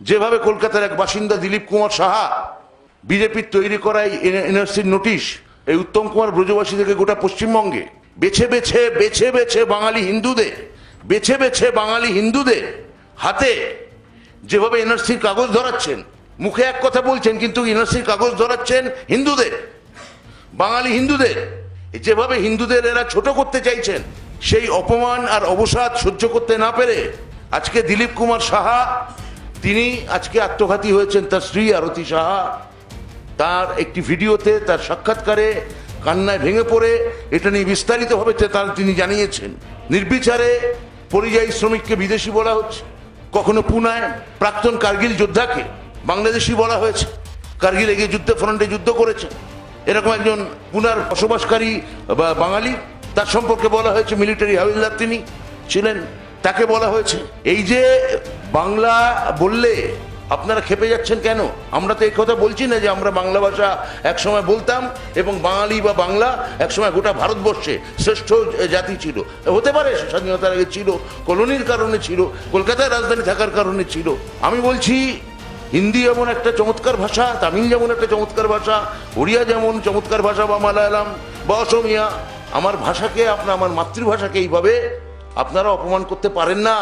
যেভাবে কলকাতার এক বাসিন্দা দিলীপ কুমার সাহা বিজেপির তৈরি করা এনআরসির নোটিশ এই উত্তম কুমার ব্রজবাসী থেকে গোটা পশ্চিমবঙ্গে বেছে বেছে বেছে বেছে বাঙালি হিন্দুদের হাতে যেভাবে এনআরসির কাগজ ধরাচ্ছেন, মুখে এক কথা বলছেন কিন্তু এনআরসির কাগজ ধরাচ্ছেন হিন্দুদের, বাঙালি হিন্দুদের, যেভাবে হিন্দুদের এরা ছোট করতে চাইছেন, সেই অপমান আর অবসাদ সহ্য করতে না পেরে আজকে দিলীপ কুমার সাহা তিনি আজকে আত্মঘাতী হয়েছেন। তার স্ত্রী আরতি সাহা তার একটি ভিডিওতে তার সাক্ষাৎকারে কান্নায় ভেঙে পড়ে এটা নিয়ে বিস্তারিতভাবে তিনি জানিয়েছেন। নির্বিচারে পরিযায়ী শ্রমিককে বিদেশি বলা হচ্ছে, কখনো পুনায় প্রাক্তন কার্গিল যোদ্ধাকে বাংলাদেশি বলা হয়েছে, কার্গিলে গিয়ে ফ্রন্টে যুদ্ধ করেছেন এরকম একজন পুনার বসবাসকারী বাঙালি, তার সম্পর্কে বলা হয়েছে মিলিটারি হাবিলদার তিনি ছিলেন, তাকে বলা হয়েছে। এই যে বাংলা বললে আপনারা খেপে যাচ্ছেন কেন? আমরা তো এই কথা বলছি না যে আমরা বাংলা ভাষা একসময় বলতাম এবং বাঙালি বা বাংলা একসময় গোটা ভারতবর্ষে শ্রেষ্ঠ জাতি ছিল, হতে পারে স্বাধীনতার আগে ছিল, কলোনির কারণে ছিল, কলকাতায় রাজধানী থাকার কারণে ছিল। আমি বলছি হিন্দি যেমন একটা চমৎকার ভাষা, তামিল যেমন একটা চমৎকার ভাষা, ওড়িয়া যেমন চমৎকার ভাষা, বা মালায়ালাম বা অসমিয়া, আমার ভাষাকে আমার মাতৃভাষাকে এইভাবে আপনারা অপমান করতে পারেন না।